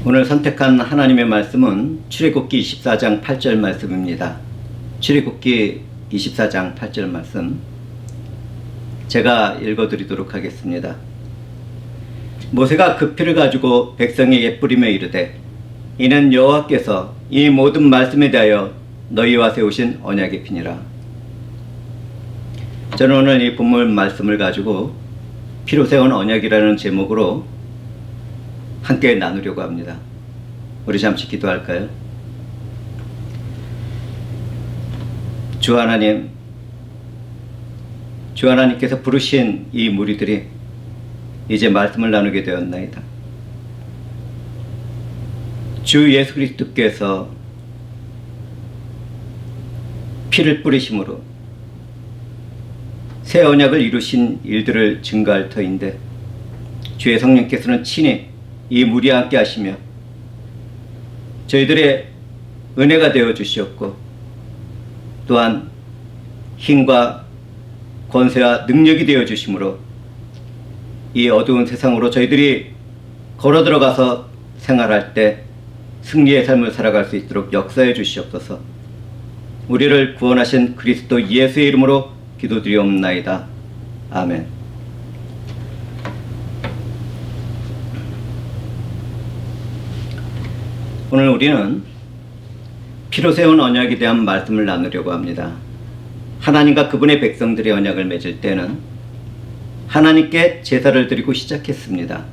오늘 선택한 하나님의 말씀은 출애굽기 24장 8절 말씀입니다. 출애굽기 24장 8절 말씀 제가 읽어드리도록 하겠습니다. 모세가 그 피를 가지고 백성에게 뿌리며 이르되 이는 여호와께서 이 모든 말씀에 대하여 너희와 세우신 언약의 피니라. 저는 오늘 이 본문 말씀을 가지고 피로 세운 언약이라는 제목으로 함께 나누려고 합니다. 우리 잠시 기도할까요? 주 하나님께서 부르신 이 무리들이 이제 말씀을 나누게 되었나이다. 주 예수 그리스도께서 피를 뿌리심으로 새 언약을 이루신 일들을 증거할 터인데 주의 성령께서는 친히 이 무리와 함께 하시며 저희들의 은혜가 되어 주시었고 또한 힘과 권세와 능력이 되어 주심으로 이 어두운 세상으로 저희들이 걸어 들어가서 생활할 때 승리의 삶을 살아갈 수 있도록 역사해 주시옵소서. 우리를 구원하신 그리스도 예수의 이름으로 기도드리옵나이다. 아멘. 오늘 우리는 피로 세운 언약에 대한 말씀을 나누려고 합니다. 하나님과 그분의 백성들의 언약을 맺을 때는 하나님께 제사를 드리고 시작했습니다.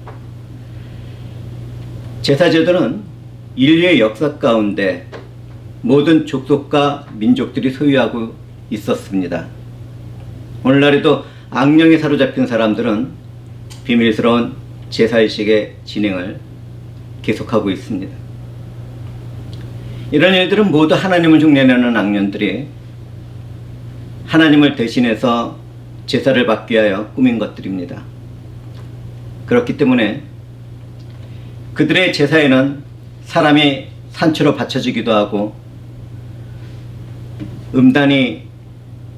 제사제도는 인류의 역사 가운데 모든 족속과 민족들이 소유하고 있었습니다. 오늘날에도 악령에 사로잡힌 사람들은 비밀스러운 제사의식의 진행을 계속하고 있습니다. 이런 일들은 모두 하나님을 흉내내는 악령들이 하나님을 대신해서 제사를 받기 위하여 꾸민 것들입니다. 그렇기 때문에 그들의 제사에는 사람이 산채로 바쳐지기도 하고 음란이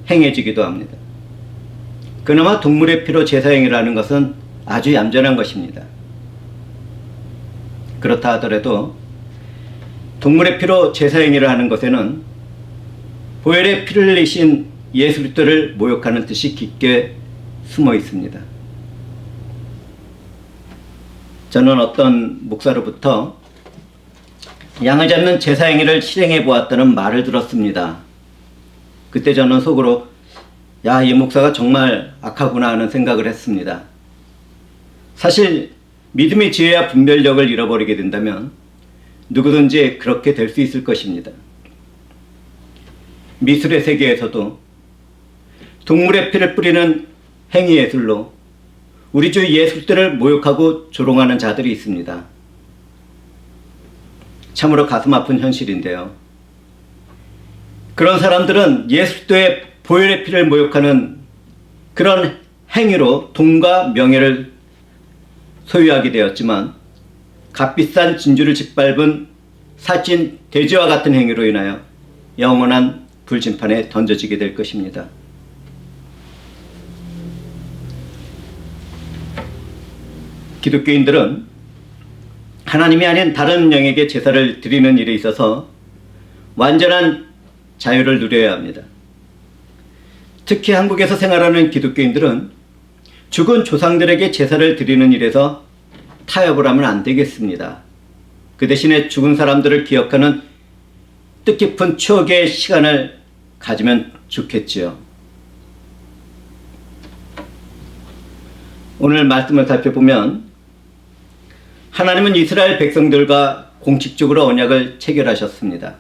행해지기도 합니다. 그나마 동물의 피로 제사행위라는 것은 아주 얌전한 것입니다. 그렇다 하더라도 동물의 피로 제사행위를 하는 것에는 보혈의 피를 흘리신 예수 그리스도를 모욕하는 뜻이 깊게 숨어 있습니다. 저는 어떤 목사로부터 양을 잡는 제사행위를 실행해 보았다는 말을 들었습니다. 그때 저는 속으로 야, 이 목사가 정말 악하구나 하는 생각을 했습니다. 사실 믿음의 지혜와 분별력을 잃어버리게 된다면 누구든지 그렇게 될 수 있을 것입니다. 미술의 세계에서도 동물의 피를 뿌리는 행위예술로 우리 주 예수 그리스도를 모욕하고 조롱하는 자들이 있습니다. 참으로 가슴 아픈 현실인데요. 그런 사람들은 예수 그리스도의 보혈의 피를 모욕하는 그런 행위로 돈과 명예를 소유하게 되었지만 값비싼 진주를 짓밟은 살찐 돼지와 같은 행위로 인하여 영원한 불심판에 던져지게 될 것입니다. 기독교인들은 하나님이 아닌 다른 영에게 제사를 드리는 일에 있어서 완전한 자유를 누려야 합니다. 특히 한국에서 생활하는 기독교인들은 죽은 조상들에게 제사를 드리는 일에서 타협을 하면 안 되겠습니다. 그 대신에 죽은 사람들을 기억하는 뜻깊은 추억의 시간을 가지면 좋겠지요. 오늘 말씀을 살펴보면 하나님은 이스라엘 백성들과 공식적으로 언약을 체결하셨습니다.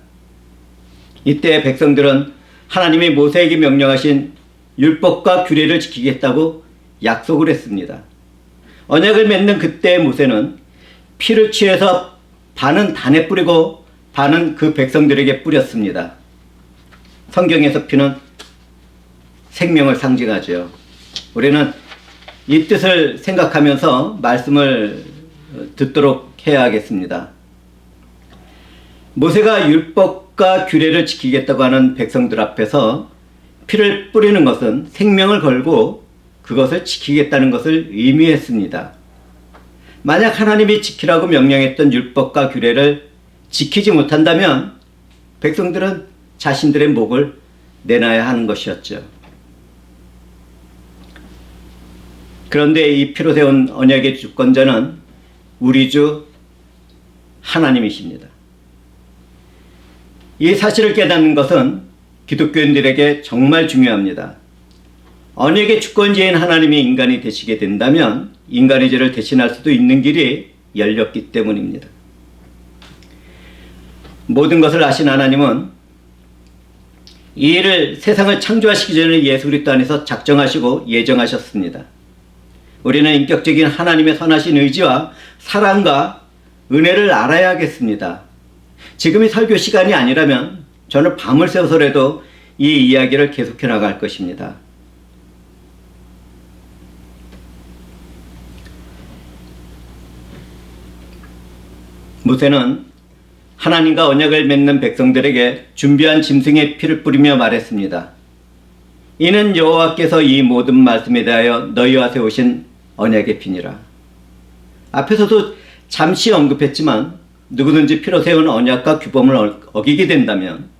이때 백성들은 하나님이 모세에게 명령하신 율법과 규례를 지키겠다고 약속을 했습니다. 언약을 맺는 그때 모세는 피를 취해서 반은 단에 뿌리고 반은 그 백성들에게 뿌렸습니다. 성경에서 피는 생명을 상징하죠. 우리는 이 뜻을 생각하면서 말씀을 듣도록 해야 하겠습니다. 모세가 율법과 규례를 지키겠다고 하는 백성들 앞에서 피를 뿌리는 것은 생명을 걸고 그것을 지키겠다는 것을 의미했습니다. 만약 하나님이 지키라고 명령했던 율법과 규례를 지키지 못한다면 백성들은 자신들의 목을 내놔야 하는 것이었죠. 그런데 이 피로 세운 언약의 주권자는 우리 주 하나님이십니다. 이 사실을 깨닫는 것은 기독교인들에게 정말 중요합니다. 언약의 주권자인 하나님이 인간이 되시게 된다면 인간의 죄를 대신할 수도 있는 길이 열렸기 때문입니다. 모든 것을 아신 하나님은 이 일을 세상을 창조하시기 전에 예수 그리스도 안에서 작정하시고 예정하셨습니다. 우리는 인격적인 하나님의 선하신 의지와 사랑과 은혜를 알아야겠습니다. 지금이 설교 시간이 아니라면 저는 밤을 새워서라도 이 이야기를 계속해 나갈 것입니다. 모세는 하나님과 언약을 맺는 백성들에게 준비한 짐승의 피를 뿌리며 말했습니다. 이는 여호와께서 이 모든 말씀에 대하여 너희와 세우신 언약의 피니라. 앞에서도 잠시 언급했지만 누구든지 피로 세운 언약과 규범을 어기게 된다면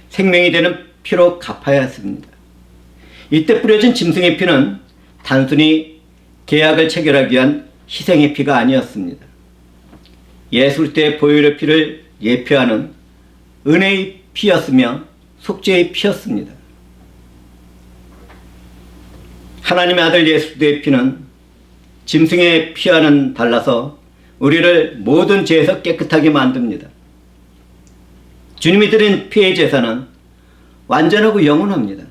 생명이 되는 피로 갚아야 했습니다. 이때 뿌려진 짐승의 피는 단순히 계약을 체결하기 위한 희생의 피가 아니었습니다. 예수 그리스도의 보혈의 피를 예표하는 은혜의 피였으며 속죄의 피였습니다. 하나님의 아들 예수 그리스도의 피는 짐승의 피와는 달라서 우리를 모든 죄에서 깨끗하게 만듭니다. 주님이 드린 피의 제사는 완전하고 영원합니다.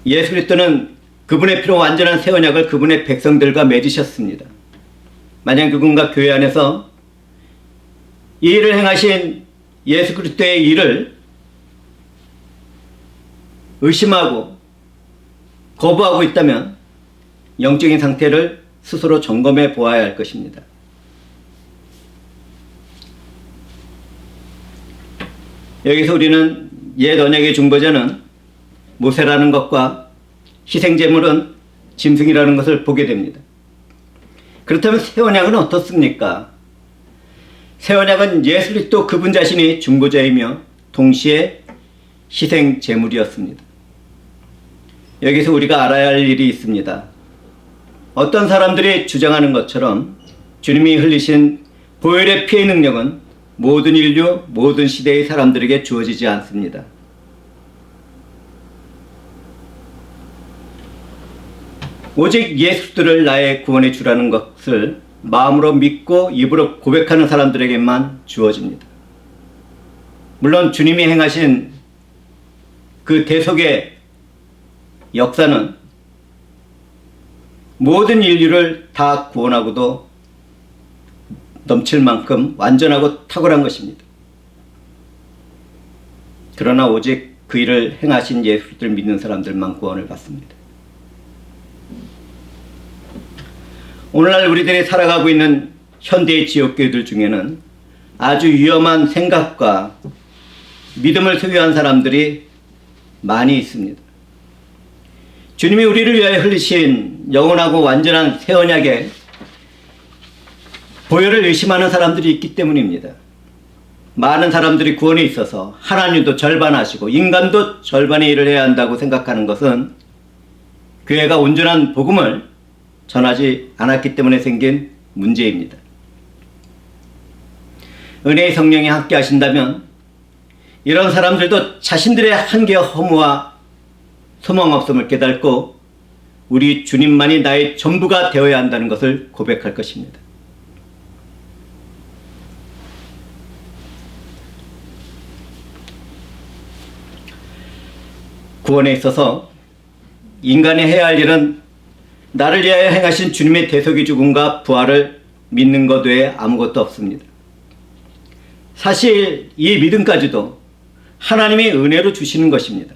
예수 그리스도는 그분의 피로 완전한 새 언약을 그분의 백성들과 맺으셨습니다. 만약 누군가 교회 안에서 이 일을 행하신 예수 그리스도의 일을 의심하고 거부하고 있다면 영적인 상태를 스스로 점검해 보아야 할 것입니다. 여기서 우리는 옛 언약의 중보자는 모세라는 것과 희생제물은 짐승이라는 것을 보게 됩니다. 그렇다면 새 언약은 어떻습니까? 새 언약은 예수 그리스도 그분 자신이 중보자이며 동시에 희생제물이었습니다. 여기서 우리가 알아야 할 일이 있습니다. 어떤 사람들이 주장하는 것처럼 주님이 흘리신 보혈의 피의 능력은 모든 인류, 모든 시대의 사람들에게 주어지지 않습니다. 오직 예수를 나의 구원의 주라는 것을 마음으로 믿고 입으로 고백하는 사람들에게만 주어집니다. 물론 주님이 행하신 그 대속의 역사는 모든 인류를 다 구원하고도 넘칠 만큼 완전하고 탁월한 것입니다. 그러나 오직 그 일을 행하신 예수를 믿는 사람들만 구원을 받습니다. 오늘날 우리들이 살아가고 있는 현대의 지역교회들 중에는 아주 위험한 생각과 믿음을 소유한 사람들이 많이 있습니다. 주님이 우리를 위하여 흘리신 영원하고 완전한 새 언약에 보혈을 의심하는 사람들이 있기 때문입니다. 많은 사람들이 구원에 있어서 하나님도 절반하시고 인간도 절반의 일을 해야 한다고 생각하는 것은 교회가 온전한 복음을 전하지 않았기 때문에 생긴 문제입니다. 은혜의 성령이 함께 하신다면 이런 사람들도 자신들의 한계와 허무와 소망 없음을 깨닫고 우리 주님만이 나의 전부가 되어야 한다는 것을 고백할 것입니다. 구원에 있어서 인간이 해야 할 일은 나를 위하여 행하신 주님의 대속의 죽음과 부활을 믿는 것 외에 아무것도 없습니다. 사실 이 믿음까지도 하나님이 은혜로 주시는 것입니다.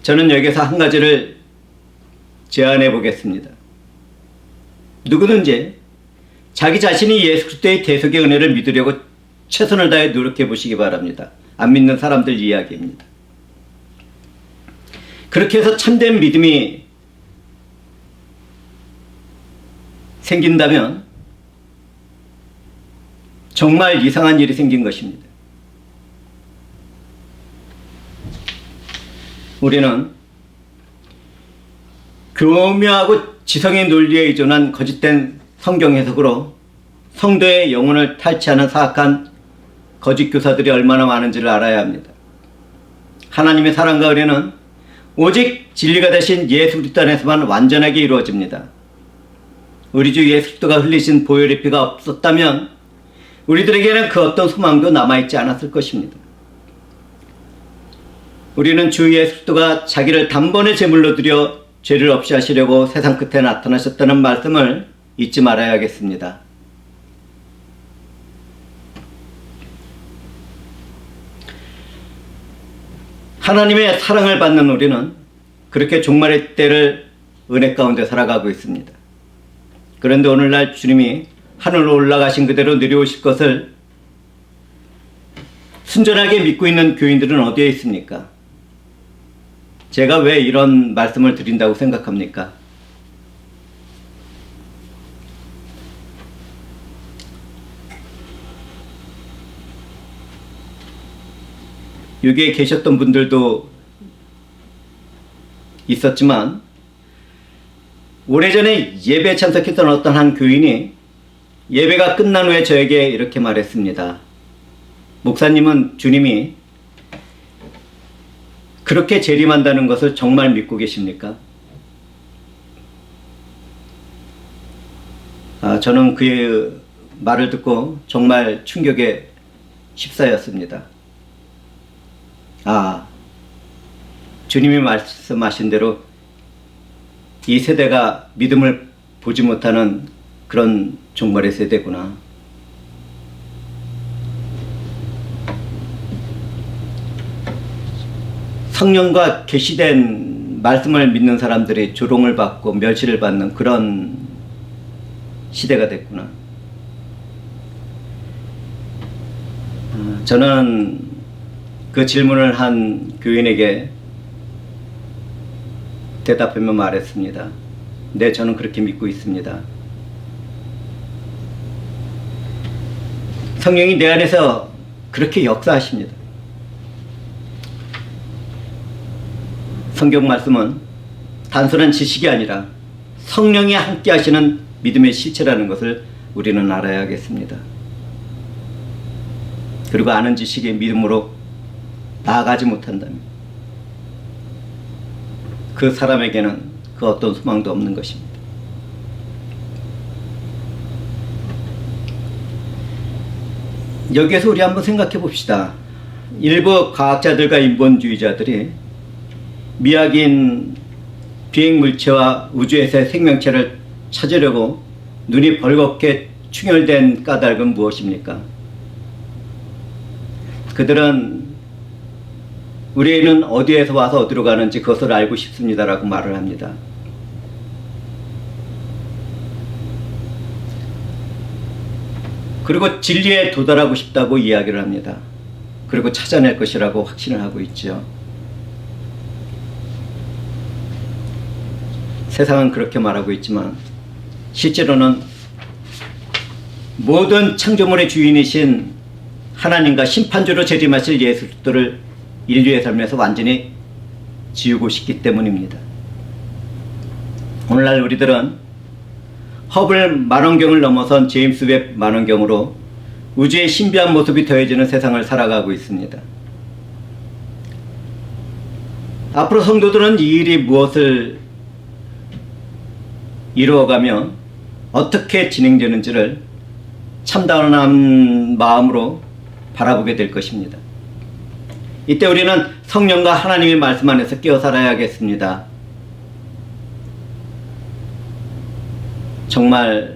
저는 여기서 한 가지를 제안해 보겠습니다. 누구든지 자기 자신이 예수 그리스도의 대속의 은혜를 믿으려고 최선을 다해 노력해 보시기 바랍니다. 안 믿는 사람들 이야기입니다. 그렇게 해서 참된 믿음이 생긴다면 정말 이상한 일이 생긴 것입니다. 우리는 교묘하고 지성의 논리에 의존한 거짓된 성경 해석으로 성도의 영혼을 탈취하는 사악한 거짓 교사들이 얼마나 많은지를 알아야 합니다. 하나님의 사랑과 은혜는 오직 진리가 되신 예수 그리스도 안에서만 완전하게 이루어집니다. 우리 주 예수 그리스도가 흘리신 보혈의 피가 없었다면 우리들에게는 그 어떤 소망도 남아있지 않았을 것입니다. 우리는 주 예수 그리스도가 자기를 단번에 제물로 드려 죄를 없이 하시려고 세상 끝에 나타나셨다는 말씀을 잊지 말아야겠습니다. 하나님의 사랑을 받는 우리는 그렇게 종말의 때를 은혜 가운데 살아가고 있습니다. 그런데 오늘날 주님이 하늘로 올라가신 그대로 내려오실 것을 순전하게 믿고 있는 교인들은 어디에 있습니까? 제가 왜 이런 말씀을 드린다고 생각합니까? 여기에 계셨던 분들도 있었지만 오래전에 예배에 참석했던 어떤 한 교인이 예배가 끝난 후에 저에게 이렇게 말했습니다. 목사님은 주님이 그렇게 재림한다는 것을 정말 믿고 계십니까? 저는 그의 말을 듣고 정말 충격에 휩싸였습니다. 주님이 말씀하신 대로 이 세대가 믿음을 보지 못하는 그런 종말의 세대구나. 성령과 계시된 말씀을 믿는 사람들이 조롱을 받고 멸시를 받는 그런 시대가 됐구나. 저는 그 질문을 한 교인에게 대답하며 말했습니다. 네, 저는 그렇게 믿고 있습니다. 성령이 내 안에서 그렇게 역사하십니다. 성경 말씀은 단순한 지식이 아니라 성령이 함께 하시는 믿음의 실체라는 것을 우리는 알아야겠습니다. 그리고 아는 지식의 믿음으로 나아가지 못한다면 그 사람에게는 그 어떤 소망도 없는 것입니다. 여기에서 우리 한번 생각해 봅시다. 일부 과학자들과 인본주의자들이 미학인 비행물체와 우주에서의 생명체를 찾으려고 눈이 벌겋게 충혈된 까닭은 무엇입니까? 그들은 우리는 어디에서 와서 어디로 가는지 그것을 알고 싶습니다라고 말을 합니다. 그리고 진리에 도달하고 싶다고 이야기를 합니다. 그리고 찾아낼 것이라고 확신을 하고 있죠. 세상은 그렇게 말하고 있지만 실제로는 모든 창조물의 주인이신 하나님과 심판주로 재림하실 예수 그리스도를 인류의 삶에서 완전히 지우고 싶기 때문입니다. 오늘날 우리들은 허블 만원경을 넘어선 제임스 웹 만원경으로 우주의 신비한 모습이 더해지는 세상을 살아가고 있습니다. 앞으로 성도들은 이 일이 무엇을 이루어가며 어떻게 진행되는지를 참다운 마음으로 바라보게 될 것입니다. 이때 우리는 성령과 하나님의 말씀 안에서 깨어 살아야겠습니다. 정말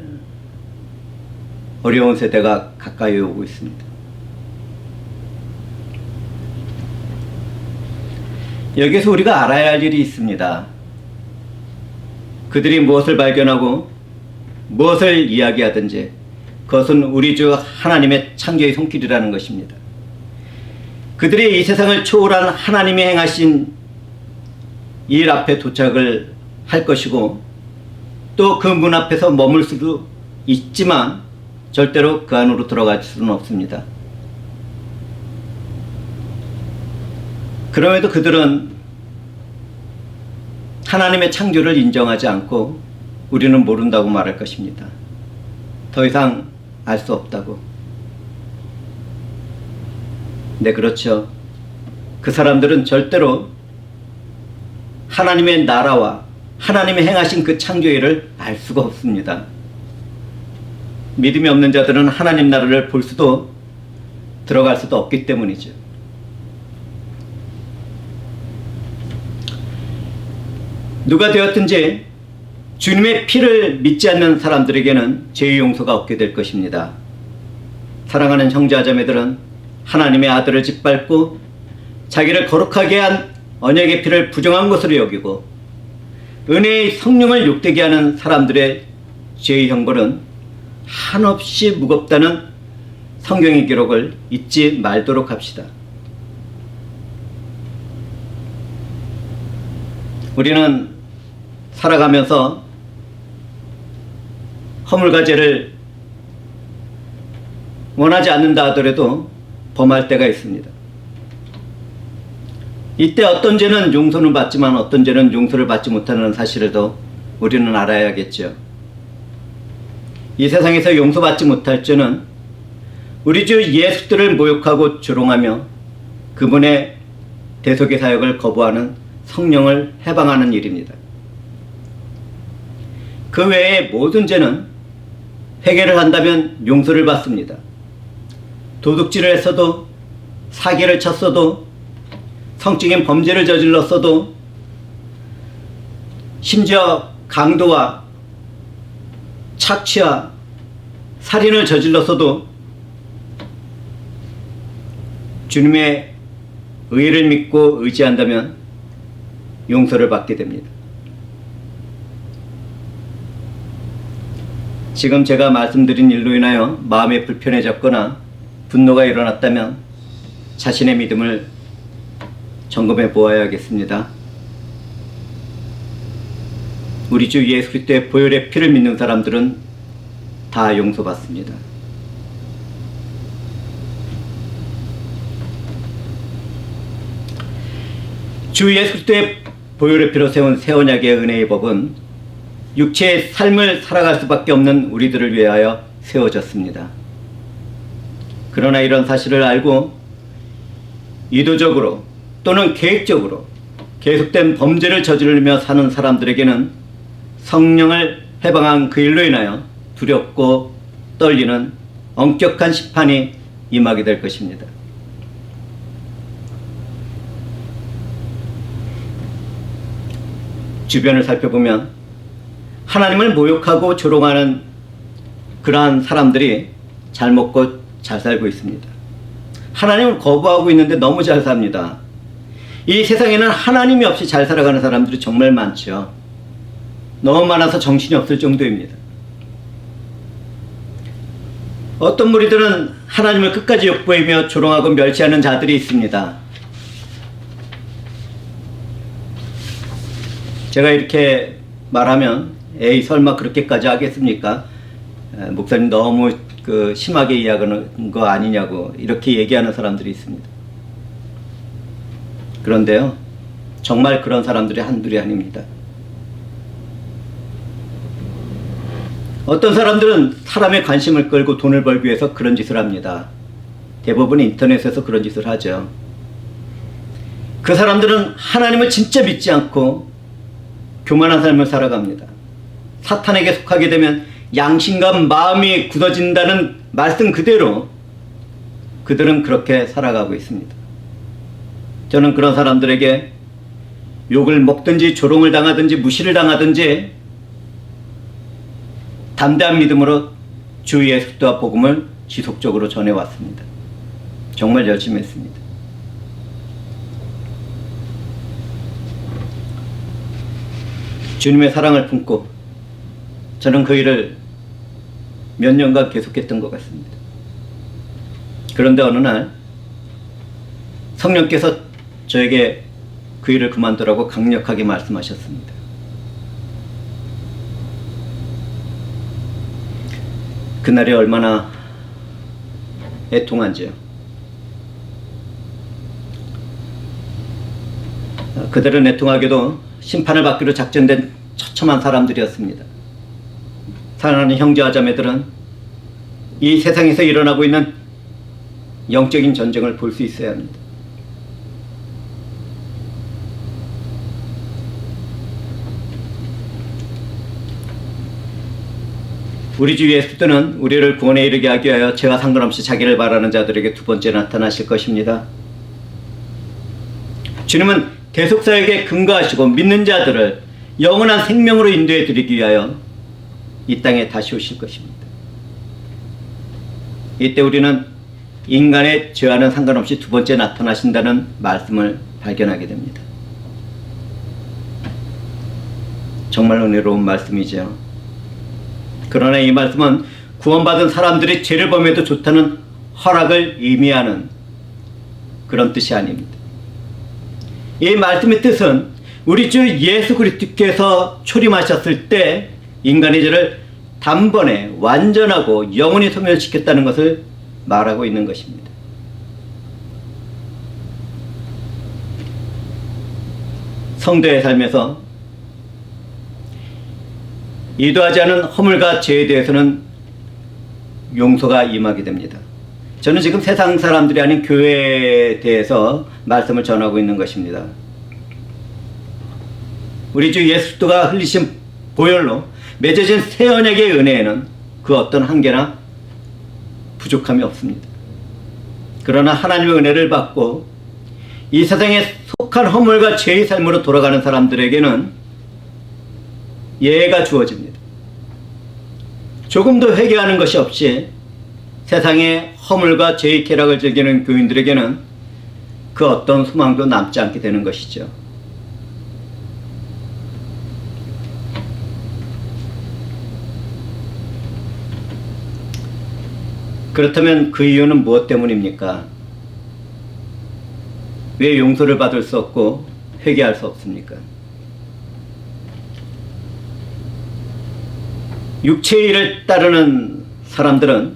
어려운 세대가 가까이 오고 있습니다. 여기서 우리가 알아야 할 일이 있습니다. 그들이 무엇을 발견하고 무엇을 이야기하든지 그것은 우리 주 하나님의 창조의 손길이라는 것입니다. 그들이 이 세상을 초월한 하나님이 행하신 일 앞에 도착을 할 것이고 또 그 문 앞에서 머물 수도 있지만 절대로 그 안으로 들어갈 수는 없습니다. 그럼에도 그들은 하나님의 창조를 인정하지 않고 우리는 모른다고 말할 것입니다. 더 이상 알 수 없다고. 네, 그렇죠. 그 사람들은 절대로 하나님의 나라와 하나님이 행하신 그 창조일을 알 수가 없습니다. 믿음이 없는 자들은 하나님 나라를 볼 수도 들어갈 수도 없기 때문이죠. 누가 되었든지 주님의 피를 믿지 않는 사람들에게는 죄의 용서가 없게 될 것입니다. 사랑하는 형제자매들은 하나님의 아들을 짓밟고 자기를 거룩하게 한 언약의 피를 부정한 것으로 여기고 은혜의 성령을 욕되게 하는 사람들의 죄의 형벌은 한없이 무겁다는 성경의 기록을 잊지 말도록 합시다. 우리는 살아가면서 허물과죄를 원하지 않는다 하더라도 범할 때가 있습니다. 이때 어떤 죄는 용서는 받지만 어떤 죄는 용서를 받지 못하는 사실을도 우리는 알아야겠죠. 이 세상에서 용서받지 못할 죄는 우리 주 예수들을 모욕하고 조롱하며 그분의 대속의 사역을 거부하는 성령을 해방하는 일입니다. 그 외의 모든 죄는 회개를 한다면 용서를 받습니다. 도둑질을 했어도, 사기를 쳤어도, 성적인 범죄를 저질렀어도, 심지어 강도와 착취와 살인을 저질렀어도 주님의 의를 믿고 의지한다면 용서를 받게 됩니다. 지금 제가 말씀드린 일로 인하여 마음이 불편해졌거나 분노가 일어났다면 자신의 믿음을 점검해 보아야겠습니다. 우리 주 예수 그리스도의 보혈의 피를 믿는 사람들은 다 용서받습니다. 주 예수 그리스도의 보혈의 피로 세운 새 언약의 은혜의 법은 육체의 삶을 살아갈 수밖에 없는 우리들을 위하여 세워졌습니다. 그러나 이런 사실을 알고 의도적으로 또는 계획적으로 계속된 범죄를 저지르며 사는 사람들에게는 성령을 해방한 그 일로 인하여 두렵고 떨리는 엄격한 심판이 임하게 될 것입니다. 주변을 살펴보면 하나님을 모욕하고 조롱하는 그러한 사람들이 잘 먹고 잘 살고 있습니다. 하나님을 거부하고 있는데 너무 잘 삽니다. 이 세상에는 하나님이 없이 잘 살아가는 사람들이 정말 많죠. 너무 많아서 정신이 없을 정도입니다. 어떤 무리들은 하나님을 끝까지 욕보이며 조롱하고 멸시하는 자들이 있습니다. 제가 이렇게 말하면 에이 설마 그렇게까지 하겠습니까? 목사님 너무 심하게 이야기하는 거 아니냐고 이렇게 얘기하는 사람들이 있습니다. 그런데요, 정말 그런 사람들이 한둘이 아닙니다. 어떤 사람들은 사람의 관심을 끌고 돈을 벌기 위해서 그런 짓을 합니다. 대부분 인터넷에서 그런 짓을 하죠. 그 사람들은 하나님을 진짜 믿지 않고 교만한 삶을 살아갑니다. 사탄에게 속하게 되면 양심과 마음이 굳어진다는 말씀 그대로 그들은 그렇게 살아가고 있습니다. 저는 그런 사람들에게 욕을 먹든지 조롱을 당하든지 무시를 당하든지 담대한 믿음으로 주 예수 그리스도와 복음을 지속적으로 전해왔습니다. 정말 열심히 했습니다. 주님의 사랑을 품고 저는 그 일을 몇 년간 계속했던 것 같습니다. 그런데 어느 날 성령께서 저에게 그 일을 그만두라고 강력하게 말씀하셨습니다. 그날이 얼마나 애통한지요. 그들은 애통하게도 심판을 받기로 작정된 처참한 사람들이었습니다. 사랑하는 형제와 자매들은 이 세상에서 일어나고 있는 영적인 전쟁을 볼 수 있어야 합니다. 우리 주 예수께서는 우리를 구원에 이르게 하기 위하여 죄와 상관없이 자기를 바라는 자들에게 두 번째 나타나실 것입니다. 주님은 대속사에게 근거하시고 믿는 자들을 영원한 생명으로 인도해 드리기 위하여 이 땅에 다시 오실 것입니다. 이때 우리는 인간의 죄와는 상관없이 두 번째 나타나신다는 말씀을 발견하게 됩니다. 정말 은혜로운 말씀이죠. 그러나 이 말씀은 구원받은 사람들이 죄를 범해도 좋다는 허락을 의미하는 그런 뜻이 아닙니다. 이 말씀의 뜻은 우리 주 예수 그리스도께서 초림하셨을 때 인간의 죄를 단번에 완전하고 영원히 소멸시켰다는 것을 말하고 있는 것입니다. 성도의 삶에서 의도하지 않은 허물과 죄에 대해서는 용서가 임하게 됩니다. 저는 지금 세상 사람들이 아닌 교회에 대해서 말씀을 전하고 있는 것입니다. 우리 주 예수 그리스도가 흘리신 보혈로 맺어진 새 언약의 은혜에는 그 어떤 한계나 부족함이 없습니다. 그러나 하나님의 은혜를 받고 이 세상에 속한 허물과 죄의 삶으로 돌아가는 사람들에게는 예외가 주어집니다. 조금도 회개하는 것이 없이 세상의 허물과 죄의 쾌락을 즐기는 교인들에게는 그 어떤 소망도 남지 않게 되는 것이죠. 그렇다면 그 이유는 무엇 때문입니까? 왜 용서를 받을 수 없고 회개할 수 없습니까? 육체의 일을 따르는 사람들은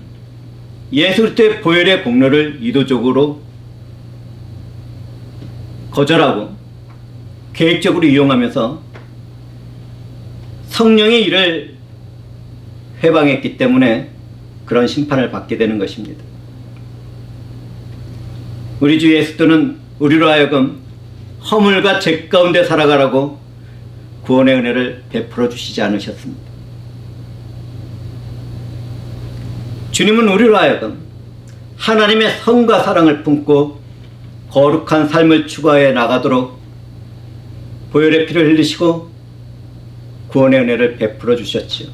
예수 그리스도의 보혈의 공로를 의도적으로 거절하고 계획적으로 이용하면서 성령의 일을 회방했기 때문에 그런 심판을 받게 되는 것입니다. 우리 주 예수는 우리로 하여금 허물과 죄 가운데 살아가라고 구원의 은혜를 베풀어 주시지 않으셨습니다. 주님은 우리로 하여금 하나님의 성과 사랑을 품고 거룩한 삶을 추구해 나가도록 보혈의 피를 흘리시고 구원의 은혜를 베풀어 주셨지요.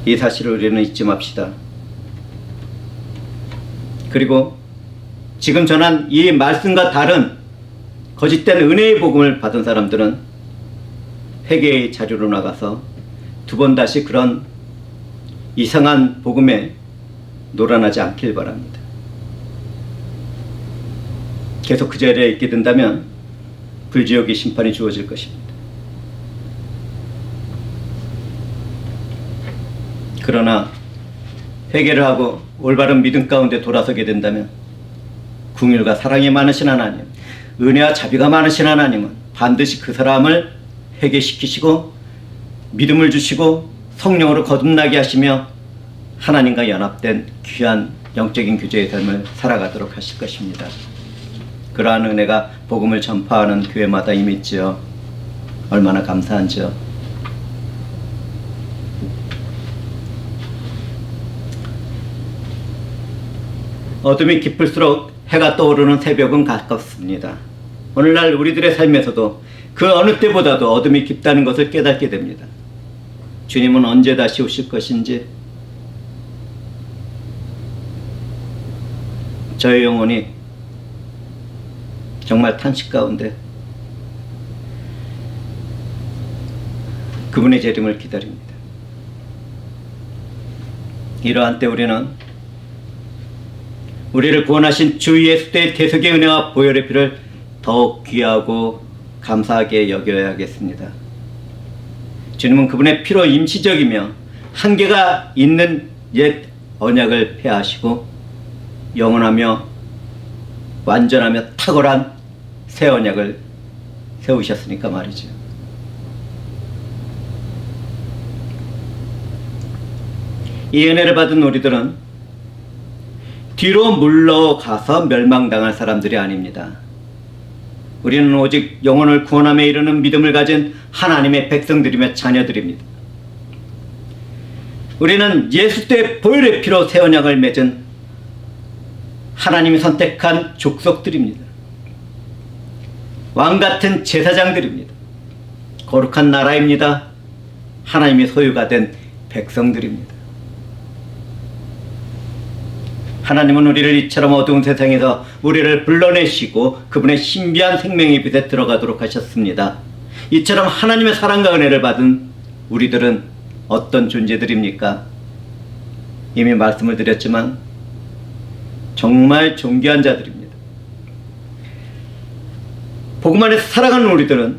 이 사실을 우리는 잊지 맙시다. 그리고 지금 전한 이 말씀과 다른 거짓된 은혜의 복음을 받은 사람들은 회개의 자리로 나가서 두 번 다시 그런 이상한 복음에 놀아나지 않길 바랍니다. 계속 그 자리에 있게 된다면 불지옥의 심판이 주어질 것입니다. 그러나 회개를 하고 올바른 믿음 가운데 돌아서게 된다면 긍휼과 사랑이 많으신 하나님, 은혜와 자비가 많으신 하나님은 반드시 그 사람을 회개시키시고 믿음을 주시고 성령으로 거듭나게 하시며 하나님과 연합된 귀한 영적인 교제의 삶을 살아가도록 하실 것입니다. 그러한 은혜가 복음을 전파하는 교회마다 임했지요. 얼마나 감사한지요. 어둠이 깊을수록 해가 떠오르는 새벽은 가깝습니다. 오늘날 우리들의 삶에서도 그 어느 때보다도 어둠이 깊다는 것을 깨닫게 됩니다. 주님은 언제 다시 오실 것인지 저의 영혼이 정말 탄식 가운데 그분의 재림을 기다립니다. 이러한 때 우리는 우리를 구원하신 주 예수의 대속의 은혜와 보혈의 피를 더욱 귀하고 감사하게 여겨야겠습니다. 주님은 그분의 피로 임시적이며 한계가 있는 옛 언약을 폐하시고 영원하며 완전하며 탁월한 새 언약을 세우셨으니까 말이죠. 이 은혜를 받은 우리들은 뒤로 물러가서 멸망당할 사람들이 아닙니다. 우리는 오직 영혼을 구원함에 이르는 믿음을 가진 하나님의 백성들이며 자녀들입니다. 우리는 예수 때의 보혈의 피로 새 언약을 맺은 하나님이 선택한 족속들입니다. 왕같은 제사장들입니다. 거룩한 나라입니다. 하나님의 소유가 된 백성들입니다. 하나님은 우리를 이처럼 어두운 세상에서 우리를 불러내시고 그분의 신비한 생명의 빛에 들어가도록 하셨습니다. 이처럼 하나님의 사랑과 은혜를 받은 우리들은 어떤 존재들입니까? 이미 말씀을 드렸지만 정말 존귀한 자들입니다. 복음 안에서 살아가는 우리들은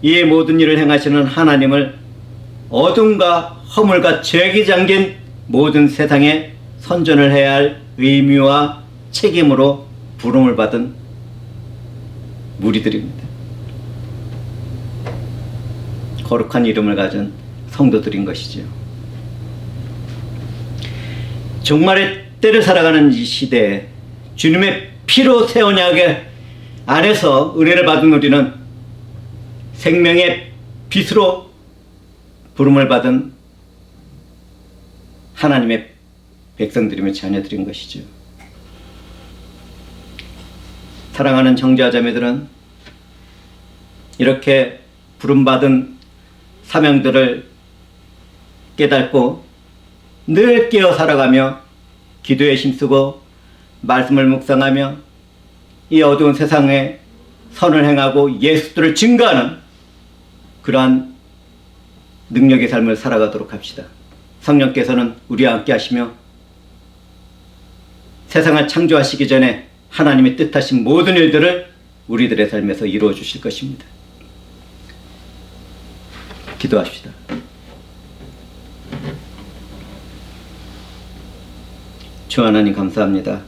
이 모든 일을 행하시는 하나님을 어둠과 허물과 죄악이 잠긴 모든 세상에 선전을 해야 할 의미와 책임으로 부름을 받은 무리들입니다. 거룩한 이름을 가진 성도들인 것이죠. 종말의 때를 살아가는 이 시대에 주님의 피로 새 언약의 안에서 은혜를 받은 우리는 생명의 빛으로 부름을 받은 하나님의 백성들이며 자녀들인 것이죠. 사랑하는 형제와 자매들은 이렇게 부름받은 사명들을 깨닫고 늘 깨어 살아가며 기도에 힘쓰고 말씀을 묵상하며 이 어두운 세상에 선을 행하고 예수들을 증거하는 그러한 능력의 삶을 살아가도록 합시다. 성령께서는 우리와 함께 하시며 세상을 창조하시기 전에 하나님이 뜻하신 모든 일들을 우리들의 삶에서 이루어 주실 것입니다. 기도합시다. 주 하나님 감사합니다.